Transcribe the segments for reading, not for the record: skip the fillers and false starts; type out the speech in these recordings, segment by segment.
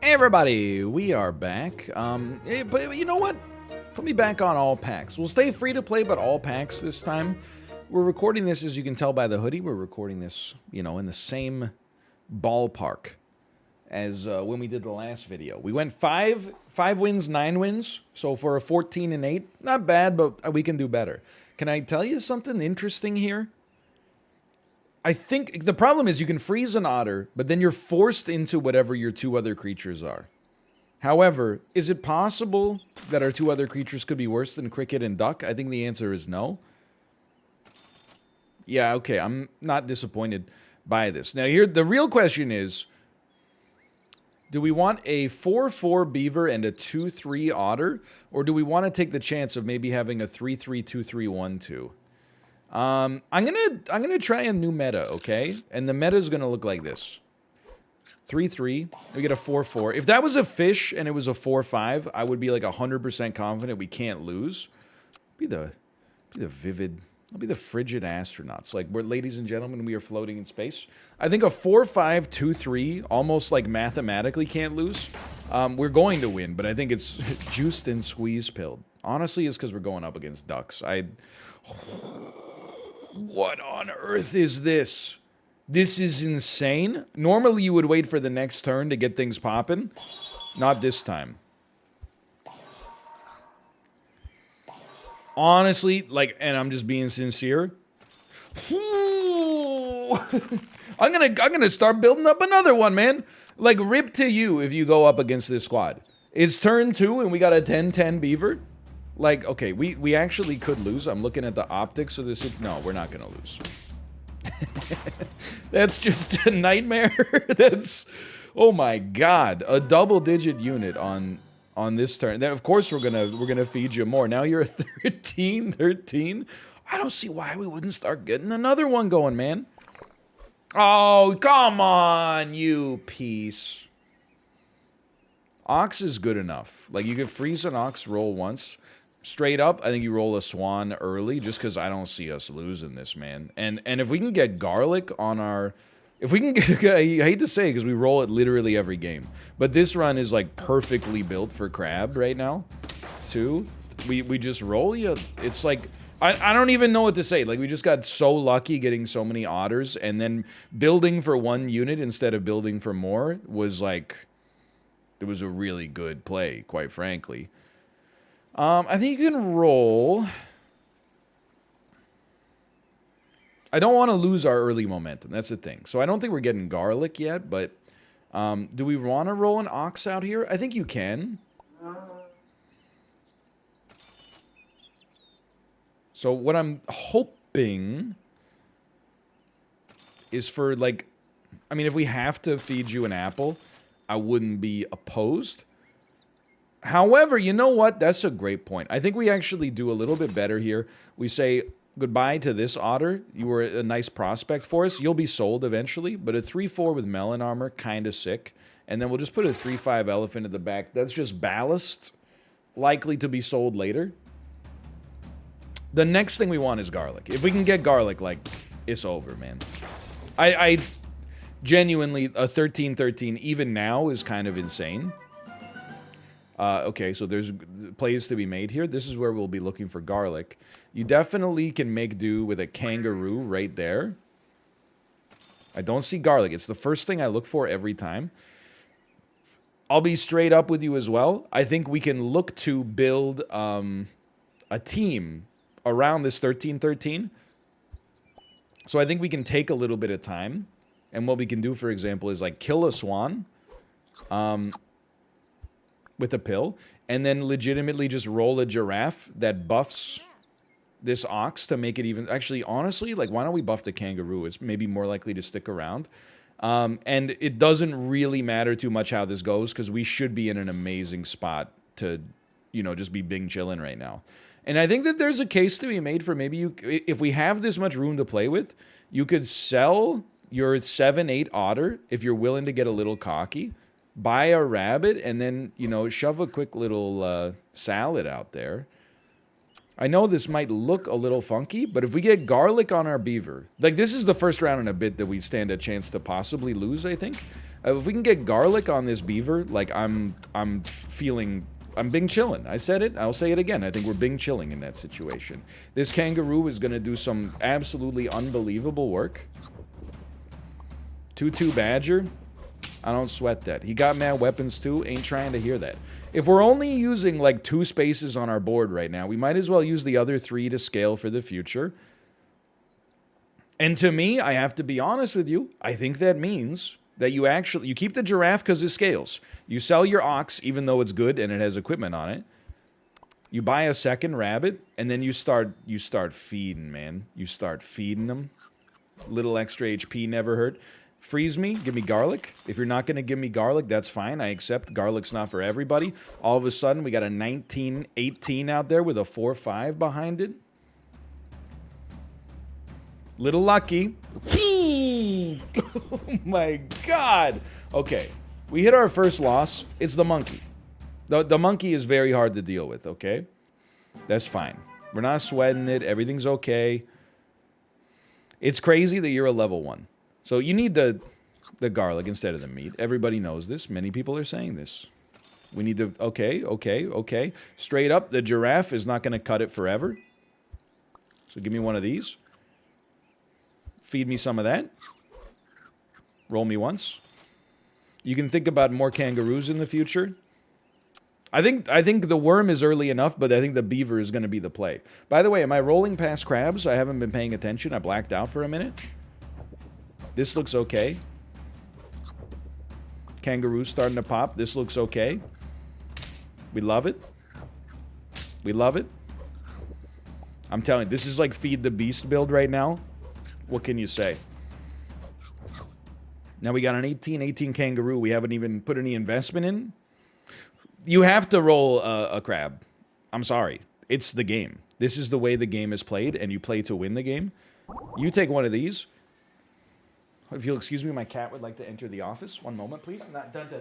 Hey everybody, we are back. But you know what? Put me back on all packs. We'll stay free to play, but all packs this time. We're recording this, as you can tell by the hoodie, we're recording this, in the same ballpark as when we did the last video. We went five wins, 9 wins. So for a 14-8, not bad, but we can do better. Can I tell you something interesting here? I think the problem is you can freeze an otter, but then you're forced into whatever your 2 other creatures are. However, is it possible that our 2 other creatures could be worse than cricket and duck? I think the answer is no. Yeah, okay, I'm not disappointed by this. Now here, the real question is, do we want a 4-4 beaver and a 2-3 otter? Or do we want to take the chance of maybe having a 3-3, 2-3, 1-2? I'm gonna try a new meta, okay? And the meta is gonna look like this: 3-3. We get a 4-4. If that was a fish and it was a 4-5, I would be like 100% confident we can't lose. Be the vivid. I'll be the frigid astronauts. Like, ladies and gentlemen, we are floating in space. I think a 4-5, 2-3, almost like mathematically can't lose. We're going to win, but I think it's juiced and squeeze pilled. Honestly, it's because we're going up against ducks. What on earth is this? This is insane. Normally, you would wait for the next turn to get things popping. Not this time. Honestly, like, and I'm just being sincere. I'm gonna start building up another one, man. Like, rip to you if you go up against this squad. It's turn 2 and we got a 10-10 beaver. Like, okay, we actually could lose. I'm looking at the optics of this. No, we're not gonna lose. That's just a nightmare. That's, oh my god, a double-digit unit on this turn. Then of course we're gonna feed you more. Now you're 13. I don't see why we wouldn't start getting another one going, man. Oh, come on, you piece. Ox is good enough. Like, you could freeze an ox, roll once. Straight up, I think you roll a swan early, just because I don't see us losing this, man. And if we can get garlic on our... If we can get... I hate to say it, because we roll it literally every game. But this run is, like, perfectly built for crab right now, too. We just roll you. It's like... I don't even know what to say. Like, we just got so lucky getting so many otters, and then building for 1 unit instead of building for more was, like... It was a really good play, quite frankly. I think you can roll. I don't want to lose our early momentum. That's the thing. So I don't think we're getting garlic yet, but do we want to roll an ox out here? I think you can. So what I'm hoping is for, like, I mean, if we have to feed you an apple, I wouldn't be opposed. However, you know what? That's a great point. I think we actually do a little bit better here. We say goodbye to this otter. You were a nice prospect for us. You'll be sold eventually, but a 3-4 with melon armor, kind of sick. And then we'll just put a 3-5 elephant at the back. That's just ballast, likely to be sold later. The next thing we want is garlic. If we can get garlic, like, it's over, man. I genuinely, a 13-13 even now is kind of insane. Okay, so there's plays to be made here. This is where we'll be looking for garlic. You definitely can make do with a kangaroo right there. I don't see garlic. It's the first thing I look for every time. I'll be straight up with you as well. I think we can look to build a team around this 13-13. So I think we can take a little bit of time. And what we can do, for example, is, like, kill a swan. With a pill, and then legitimately just roll a giraffe that buffs this ox to make it even... Actually, honestly, like, why don't we buff the kangaroo? It's maybe more likely to stick around. And it doesn't really matter too much how this goes, because we should be in an amazing spot to, just be big chillin' right now. And I think that there's a case to be made for maybe you... If we have this much room to play with, you could sell your 7-8 otter if you're willing to get a little cocky. Buy a rabbit, and then, shove a quick little salad out there. I know this might look a little funky, but if we get garlic on our beaver... Like, this is the first round in a bit that we stand a chance to possibly lose, I think. If we can get garlic on this beaver, like, I'm Bing chilling. I said it. I'll say it again. I think we're Bing chilling in that situation. This kangaroo is going to do some absolutely unbelievable work. 2-2 Badger. I don't sweat that. He got mad weapons too. Ain't trying to hear that. If we're only using like 2 spaces on our board right now, we might as well use the other 3 to scale for the future. And to me, I have to be honest with you, I think that means that you keep the giraffe because it scales. You sell your ox even though it's good and it has equipment on it. You buy a second rabbit and then you start feeding, man. You start feeding them. Little extra HP never hurt. Freeze me, give me garlic. If you're not going to give me garlic, that's fine. I accept garlic's not for everybody. All of a sudden, we got a 19-18 out there with a 4-5 behind it. Little lucky. Oh my god. Okay, we hit our first loss. It's the monkey. The monkey is very hard to deal with, okay? That's fine. We're not sweating it. Everything's okay. It's crazy that you're a level 1. So you need the garlic instead of the meat. Everybody knows this. Many people are saying this. We need to... Okay. Straight up, the giraffe is not going to cut it forever. So give me one of these. Feed me some of that. Roll me once. You can think about more kangaroos in the future. I think the worm is early enough, but I think the beaver is going to be the play. By the way, am I rolling past crabs? I haven't been paying attention. I blacked out for a minute. This looks okay. Kangaroo's starting to pop. This looks okay. We love it. We love it. I'm telling you, this is like feed the beast build right now. What can you say? Now we got an 18-18 kangaroo we haven't even put any investment in. You have to roll a crab. I'm sorry. It's the game. This is the way the game is played, and you play to win the game. You take one of these. If you'll excuse me, my cat would like to enter the office. One moment, please. Welcome to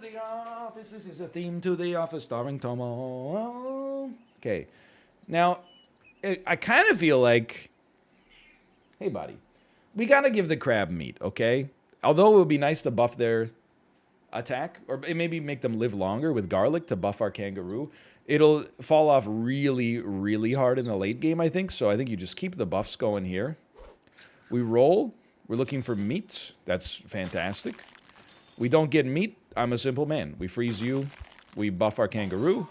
the office. This is a theme to the office starring Tomo. Okay. Now, I kind of feel like... Hey, buddy. We got to give the crab meat, okay? Although it would be nice to buff their attack, or maybe make them live longer with garlic to buff our kangaroo. It'll fall off really, really hard in the late game, I think. So I think you just keep the buffs going here. We roll. We're looking for meat. That's fantastic. We don't get meat. I'm a simple man. We freeze you. We buff our kangaroo.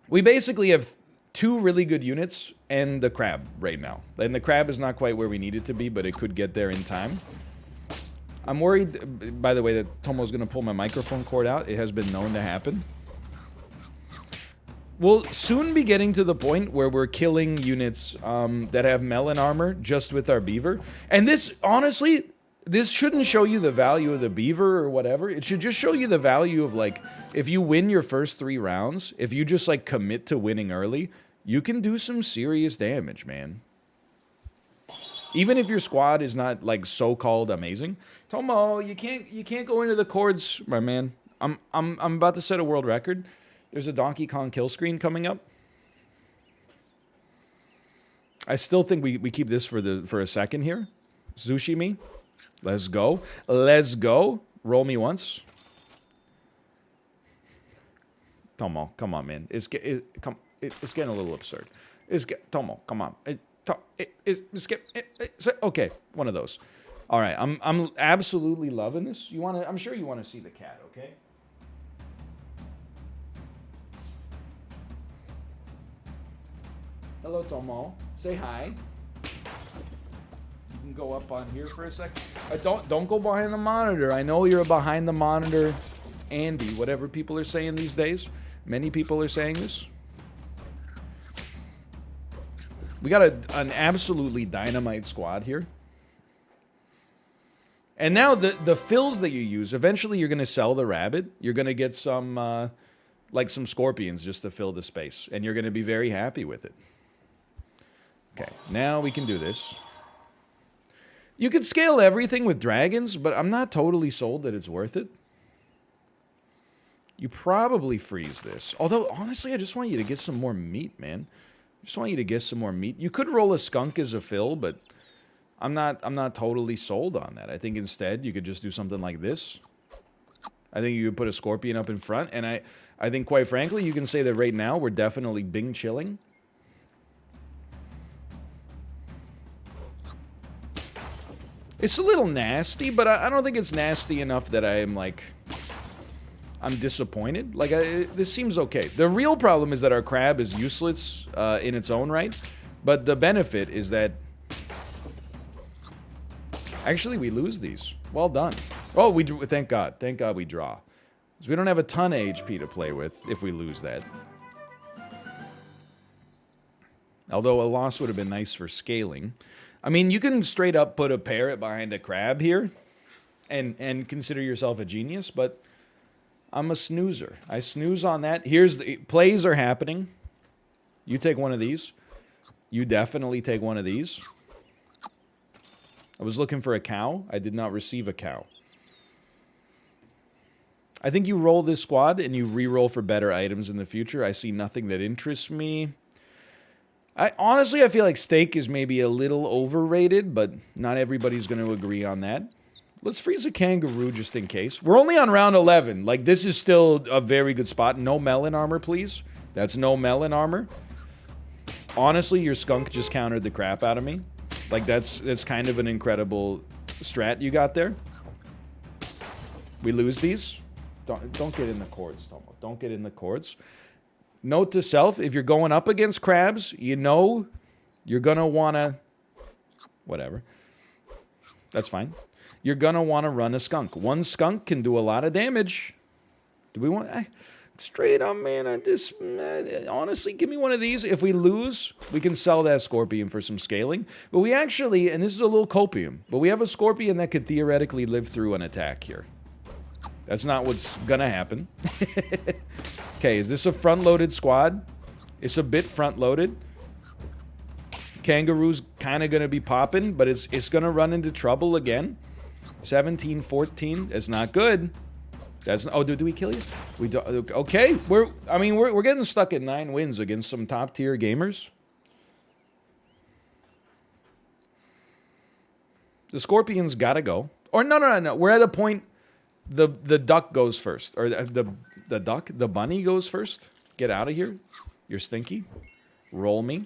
We basically have 2 really good units and the crab right now. And the crab is not quite where we need it to be, but it could get there in time. I'm worried, by the way, that Tomo's going to pull my microphone cord out. It has been known to happen. We'll soon be getting to the point where we're killing units that have melon armor just with our beaver. And this, honestly, this shouldn't show you the value of the beaver or whatever. It should just show you the value of, like, if you win your first 3 rounds, if you just, like, commit to winning early, you can do some serious damage, man. Even if your squad is not, like, so-called amazing. Tomo, you can't go into the cords, my man. I'm about to set a world record. There's a Donkey Kong kill screen coming up. I still think we keep this for a second here. Sushi me. Let's go. Let's go. Roll me once. Tomo, come on, man. It's getting a little absurd. Tomo, come on. Okay, one of those. All right, I'm absolutely loving this. I'm sure you want to see the cat, okay? Hello, Tomo. Say hi. You can go up on here for a sec. Don't go behind the monitor. I know you're a behind the monitor Andy, whatever people are saying these days. Many people are saying this. We got an absolutely dynamite squad here. And now the fills that you use, eventually you're going to sell the rabbit. You're going to get some, like some scorpions just to fill the space. And you're going to be very happy with it. Okay, now we can do this. You could scale everything with dragons, but I'm not totally sold that it's worth it. You probably freeze this. Although, honestly, I just want you to get some more meat, man. I just want you to get some more meat. You could roll a skunk as a fill, but I'm not totally sold on that. I think instead you could just do something like this. I think you could put a scorpion up in front, and I think quite frankly you can say that right now we're definitely Bing chilling. It's a little nasty, but I don't think it's nasty enough that I'm like, I'm disappointed. Like, this seems okay. The real problem is that our crab is useless in its own right, but the benefit is that actually we lose these. Well done. Oh, we thank God. Thank God we draw. Because we don't have a ton of HP to play with if we lose that. Although a loss would have been nice for scaling. I mean, you can straight up put a parrot behind a crab here and consider yourself a genius, but I'm a snoozer. I snooze on that. Here's the plays are happening. You take one of these. You definitely take one of these. I was looking for a cow. I did not receive a cow. I think you roll this squad and you re-roll for better items in the future. I see nothing that interests me. Honestly, I feel like steak is maybe a little overrated, but not everybody's going to agree on that. Let's freeze a kangaroo just in case. We're only on round 11. Like, this is still a very good spot. No melon armor, please. That's no melon armor. Honestly, your skunk just countered the crap out of me. Like, that's kind of an incredible strat you got there. We lose these. Don't get in the cords, Tomo. Don't get in the cords. Note to self, if you're going up against crabs, you know you're going to want to... Whatever. That's fine. You're going to want to run a skunk. One skunk can do a lot of damage. Do we want... straight up, man. Honestly, give me one of these. If we lose, we can sell that scorpion for some scaling. But we actually, and this is a little copium, but we have a scorpion that could theoretically live through an attack here. That's not what's going to happen. Okay, is this a front-loaded squad? It's a bit front-loaded. Kangaroo's kind of going to be popping, but it's going to run into trouble again. 17-14. That's not good. That's oh, do we kill you? We do, okay. We're getting stuck at 9 wins against some top-tier gamers. The scorpion's got to go. Or no. We're at a point. The duck goes first, or the bunny goes first. Get out of here. You're stinky. Roll me.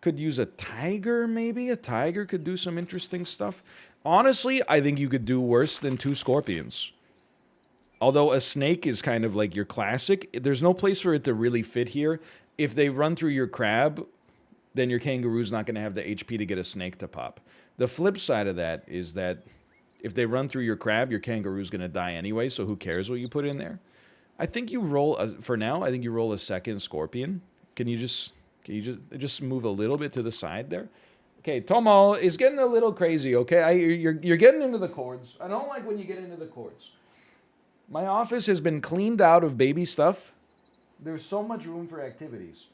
Could use a tiger, maybe. A tiger could do some interesting stuff. Honestly, I think you could do worse than 2 scorpions. Although a snake is kind of like your classic. There's no place for it to really fit here. If they run through your crab, then your kangaroo's not going to have the HP to get a snake to pop. The flip side of that is that if they run through your crab, your kangaroo's going to die anyway, so who cares what you put in there? I think you roll, for now, I think you roll a second scorpion. Can you just move a little bit to the side there? Okay, Tomo is getting a little crazy, okay? You're getting into the cords. I don't like when you get into the cords. My office has been cleaned out of baby stuff. There's so much room for activities.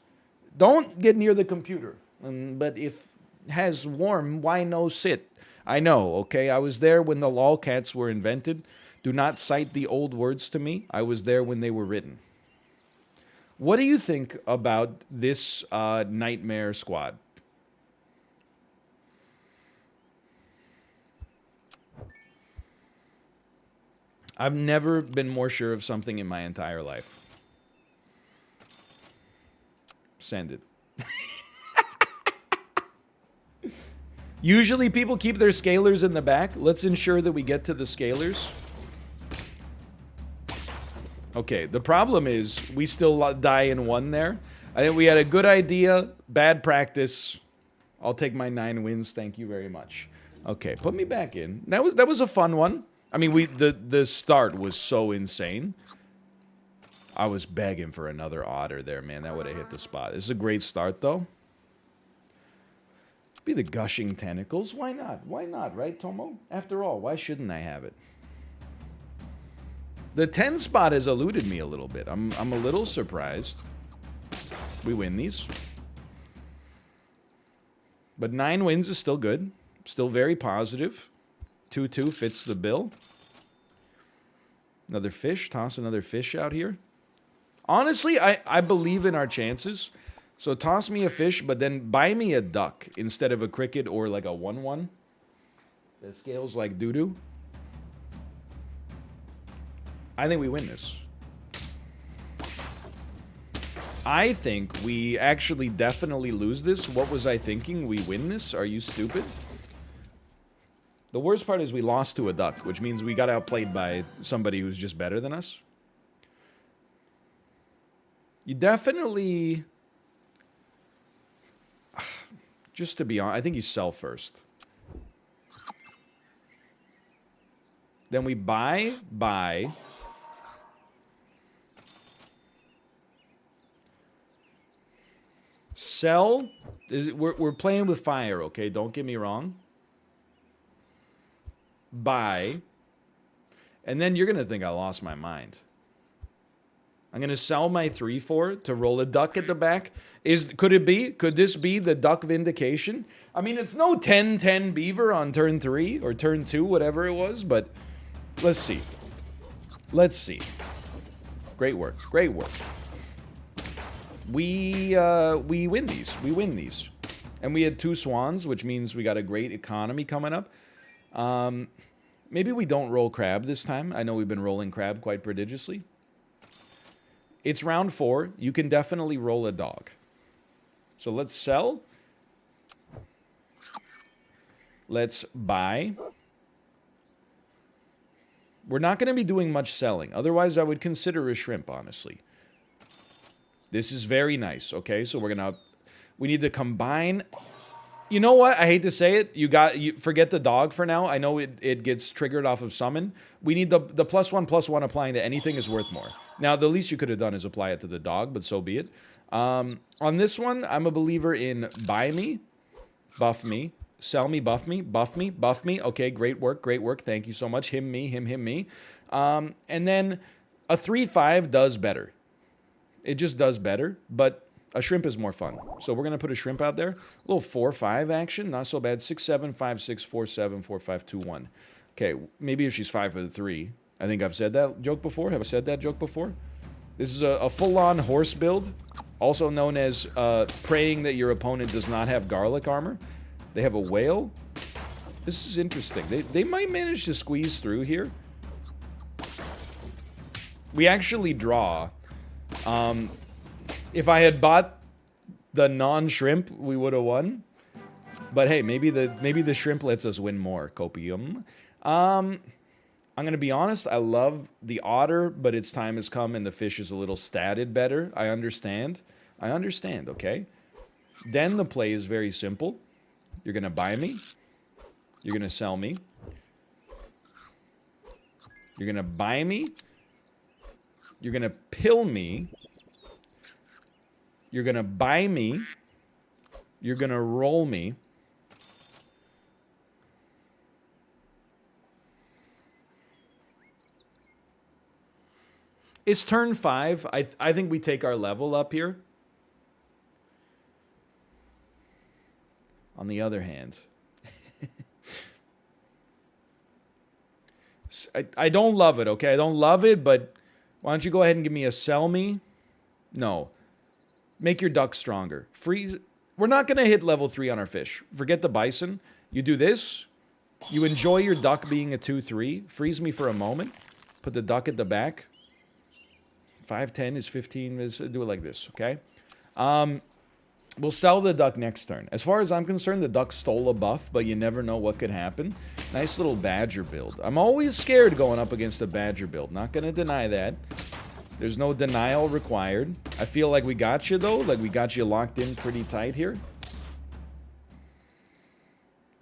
Don't get near the computer. But if it has warm, why no sit? I know, okay? I was there when the lolcats were invented. Do not cite the old words to me. I was there when they were written. What do you think about this nightmare squad? I've never been more sure of something in my entire life. Send it. Usually people keep their scalers in the back. Let's ensure that we get to the scalers. Okay, the problem is we still die in 1 there. I think we had a good idea, bad practice. I'll take my 9 wins, thank you very much. Okay, put me back in. That was a fun one. I mean, the start was so insane. I was begging for another otter there, man. That would have hit the spot. This is a great start, though. Be the gushing tentacles. Why not? Why not, right, Tomo? After all, why shouldn't I have it? The 10 spot has eluded me a little bit. I'm a little surprised. We win these. But 9 wins is still good. Still very positive. 2-2 fits the bill. Another fish. Toss another fish out here. Honestly, I believe in our chances. So toss me a fish, but then buy me a duck instead of a cricket or like a 1/1 that scales like doo-doo. I think we win this. I think we actually definitely lose this. What was I thinking? We win this? Are you stupid? The worst part is we lost to a duck, which means we got outplayed by somebody who's just better than us. You definitely... Just to be honest, I think you sell first. Then we buy. Sell. We're playing with fire, okay? Don't get me wrong. Buy. And then you're going to think I lost my mind. I'm going to sell my 3/4 to roll a duck at the back. Could it be? Could this be the duck vindication? I mean, it's no 10-10 beaver on turn 3 or turn 2, whatever it was, but let's see. Let's see. Great work. Great work. We win these. We win these. And we had 2 swans, which means we got a great economy coming up. Maybe we don't roll crab this time. I know we've been rolling crab quite prodigiously. It's round 4. You can definitely roll a dog. So let's sell. Let's buy. We're not going to be doing much selling. Otherwise, I would consider a shrimp, honestly. This is very nice, okay? So we're going to... We need to combine... You know what? I hate to say it. You forget the dog for now. I know it gets triggered off of summon. We need the +1/+1 applying to anything is worth more. Now, the least you could have done is apply it to the dog, but so be it. On this one, I'm a believer in buy me, buff me, sell me, buff me, buff me, buff me. Okay, great work, great work. Thank you so much. Him, me, him, me. And then a 3/5 does better. It just does better, but a shrimp is more fun. So we're going to put a shrimp out there. A little 4/5 action. Not so bad. 6, 7, 5, 6, 4, 7, 4, 5, 2, 1. Okay, maybe if she's 5 for the 3. I think I've said that joke before. Have I said that joke before? This is a full-on horse build, also known as praying that your opponent does not have garlic armor. They have a whale. This is interesting. They might manage to squeeze through here. We actually draw. If I had bought the non-shrimp, we would have won. But hey, maybe the shrimp lets us win more. Copium. I'm going to be honest, I love the otter, but its time has come and the fish is a little statted better. I understand. I understand, okay? Then the play is very simple. You're going to buy me. You're going to sell me. You're going to buy me. You're going to pill me. You're going to buy me. You're going to roll me. It's turn 5. I think we take our level up here. On the other hand, I don't love it, okay? I don't love it, but why don't you go ahead and give me a sell me? No. Make your duck stronger. Freeze. We're not going to hit level 3 on our fish. Forget the bison. You do this. You enjoy your duck being a 2/3. Freeze me for a moment. Put the duck at the back. 5, 10 is 15. Let's do it like this, okay? We'll sell the duck next turn. As far as I'm concerned, the duck stole a buff, but you never know what could happen. Nice little badger build. I'm always scared going up against a badger build. Not going to deny that. There's no denial required. I feel like we got you, though. Like we got you locked in pretty tight here.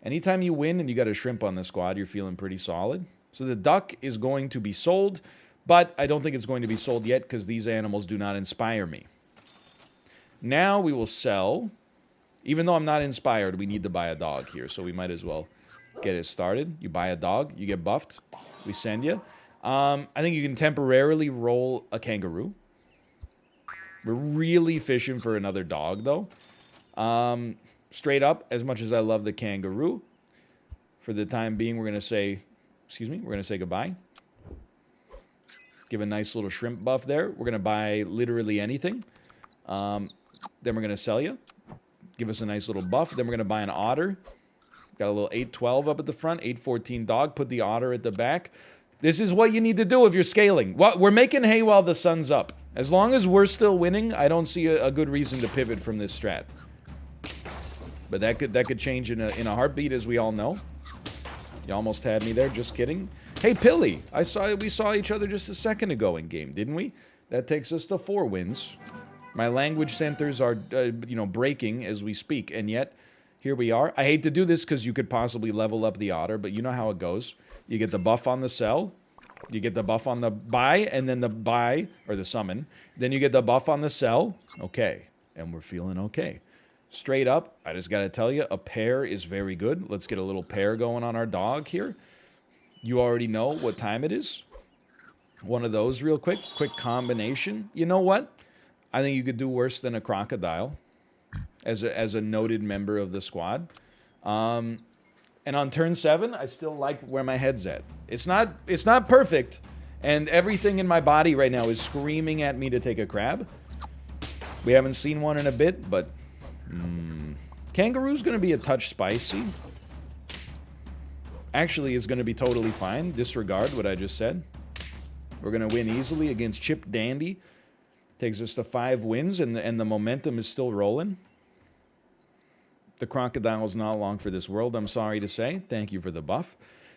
Anytime you win and you got a shrimp on the squad, you're feeling pretty solid. So the duck is going to be sold. But I don't think it's going to be sold yet because these animals do not inspire me. Now we will sell. Even though I'm not inspired, we need to buy a dog here. So we might as well get it started. You buy a dog. You get buffed. We send you. I think you can temporarily roll a kangaroo. We're really fishing for another dog, though. Straight up, as much as I love the kangaroo, for the time being, we're going to say, excuse me, we're going to say goodbye. Give a nice little shrimp buff there. We're going to buy literally anything. Then we're going to sell you. Give us a nice little buff. Then we're going to buy an otter. Got a little 812 up at the front, 814 dog. Put the otter at the back. This is what you need to do if you're scaling. We're making hay while the sun's up. As long as we're still winning, I don't see a good reason to pivot from this strat. But that could change in a heartbeat, as we all know. You almost had me there. Just kidding. Hey, Pilly. We saw each other just a second ago in game, didn't we? That takes us to 4 wins. My language centers are, breaking as we speak, and yet here we are. I hate to do this because you could possibly level up the otter, but you know how it goes. You get the buff on the sell. You get the buff on the buy, and then the buy, or the summon. Then you get the buff on the sell. Okay. And we're feeling okay. Straight up, I just got to tell you, a pair is very good. Let's get a little pair going on our dog here. You already know what time it is. One of those real quick. Quick combination. You know what? I think you could do worse than a crocodile as a noted member of the squad. And on turn 7, I still like where my head's at. It's not perfect, and everything in my body right now is screaming at me to take a crab. We haven't seen one in a bit, but kangaroo's going to be a touch spicy. Actually, it's going to be totally fine. Disregard what I just said. We're going to win easily against Chip Dandy. Takes us to 5 wins, and the momentum is still rolling. The crocodile's not long for this world, I'm sorry to say. Thank you for the buff.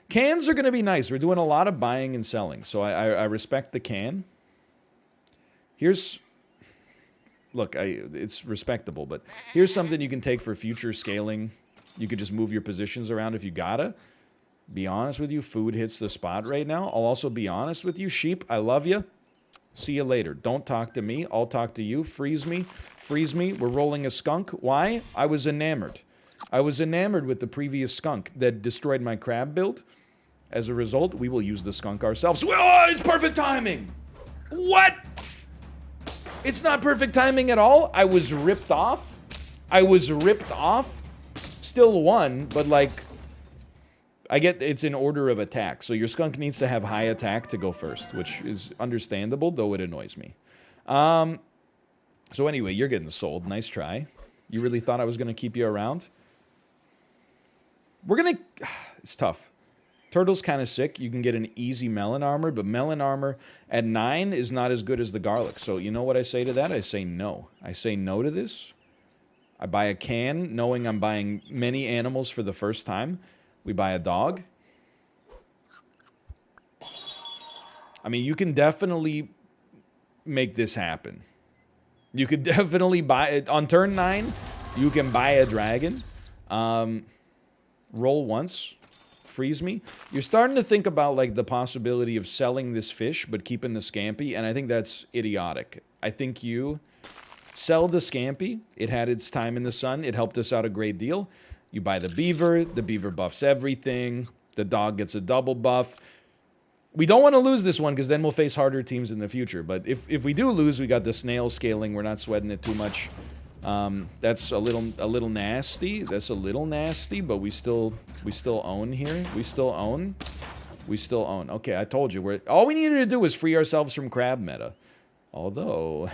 Cans are going to be nice. We're doing a lot of buying and selling, so I respect the can. Here's... Look, it's respectable, but here's something you can take for future scaling. You could just move your positions around if you gotta. Be honest with you, food hits the spot right now. I'll also be honest with you, sheep, I love you. See you later. Don't talk to me. I'll talk to you. Freeze me. Freeze me. We're rolling a skunk. Why? I was enamored. I was enamored with the previous skunk that destroyed my crab build. As a result, we will use the skunk ourselves. Oh, it's perfect timing! What? It's not perfect timing at all? I was ripped off? I was ripped off? Still won, but like... I get it's in order of attack, so your skunk needs to have high attack to go first, which is understandable, though it annoys me. So anyway, you're getting sold. Nice try. You really thought I was going to keep you around? We're going to... It's tough. Turtle's kind of sick. You can get an easy melon armor, but melon armor at 9 is not as good as the garlic. So you know what I say to that? I say no. I say no to this. I buy a can, knowing I'm buying many animals for the first time. We buy a dog. I mean, you can definitely make this happen. You could definitely buy it. On turn 9, you can buy a dragon. Roll once. Freeze me. You're starting to think about, like, the possibility of selling this fish, but keeping the scampi, and I think that's idiotic. I think you sell the scampi. It had its time in the sun. It helped us out a great deal. You buy the beaver buffs everything, the dog gets a double buff. We don't want to lose this one because then we'll face harder teams in the future, but if we do lose, we got the snail scaling, we're not sweating it too much. That's a little nasty, that's a little nasty, but we still own here, we still own. Okay, I told you, all we needed to do was free ourselves from crab meta. Although,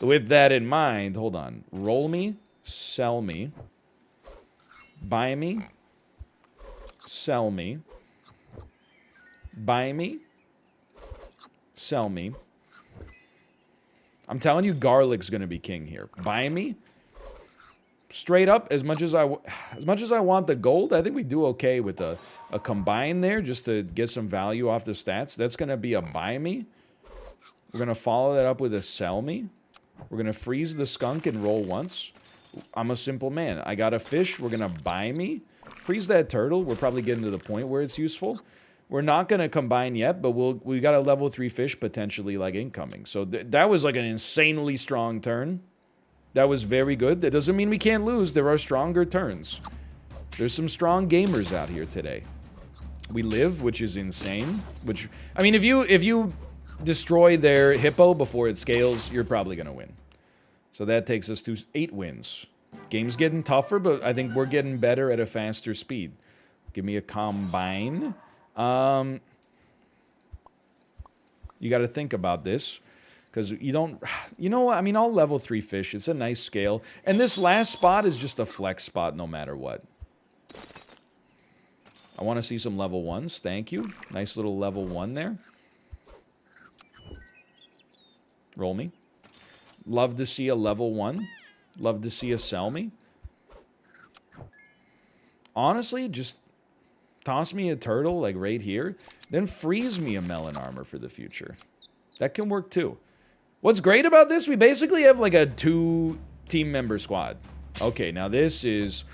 with that in mind, hold on, roll me. Sell me, buy me, sell me, buy me, sell me. I'm telling you, garlic's gonna be king here. Buy me, straight up. As much as I want the gold, I think we do okay with a combine there, just to get some value off the stats. That's gonna be a buy me. We're gonna follow that up with a sell me. We're gonna freeze the skunk and roll once. I'm a simple man. I got a fish. We're going to buy me. Freeze that turtle. We're probably getting to the point where it's useful. We're not going to combine yet, but we got a level 3 fish potentially like incoming. So that was like an insanely strong turn. That was very good. That doesn't mean we can't lose. There are stronger turns. There's some strong gamers out here today. We live, which is insane. Which, I mean, if you destroy their hippo before it scales, you're probably going to win. So that takes us to 8 wins. Game's getting tougher, but I think we're getting better at a faster speed. Give me a combine. You got to think about this. Because you don't... You know what? I mean, I'll level 3 fish. It's a nice scale. And this last spot is just a flex spot no matter what. I want to see some level 1s. Thank you. Nice little level 1 there. Roll me. Love to see a level 1. Love to see a sell me. Honestly, just toss me a turtle, like right here. Then freeze me a melon armor for the future. That can work too. What's great about this, we basically have like a 2 team member squad. Okay, now this is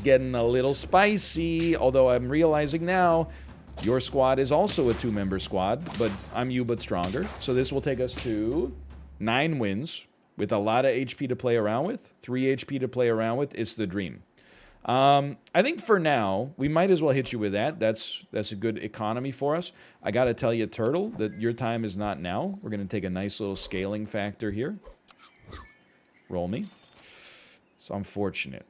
getting a little spicy, although I'm realizing now your squad is also a 2-member squad, but I'm you but stronger. So this will take us to 9 wins with a lot of HP to play around with. 3 HP to play around with. It's the dream. I think for now, we might as well hit you with that. That's a good economy for us. I gotta tell you, Turtle, that your time is not now. We're gonna take a nice little scaling factor here. Roll me. It's unfortunate.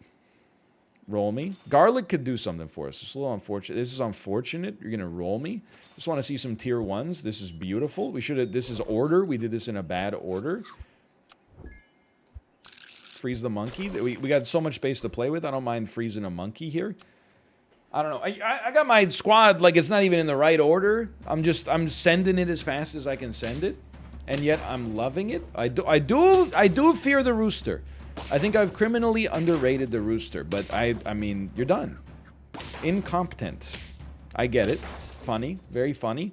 Roll me. Garlic could do something for us. It's a little unfortunate. This is unfortunate. You're gonna roll me. Just want to see some tier 1s. This is beautiful. We should have... This is order. We did this in a bad order. Freeze the monkey. We got so much space to play with. I don't mind freezing a monkey here. I don't know. I got my squad like it's not even in the right order. I'm sending it as fast as I can send it, and yet I'm loving it. I do fear the rooster. I think I've criminally underrated the rooster, but I mean, you're done. Incompetent. I get it. Funny. Very funny.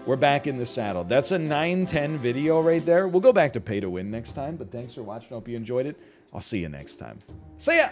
We're back in the saddle. That's a 9-10 video right there. We'll go back to pay to win next time, but thanks for watching. Hope you enjoyed it. I'll see you next time. See ya!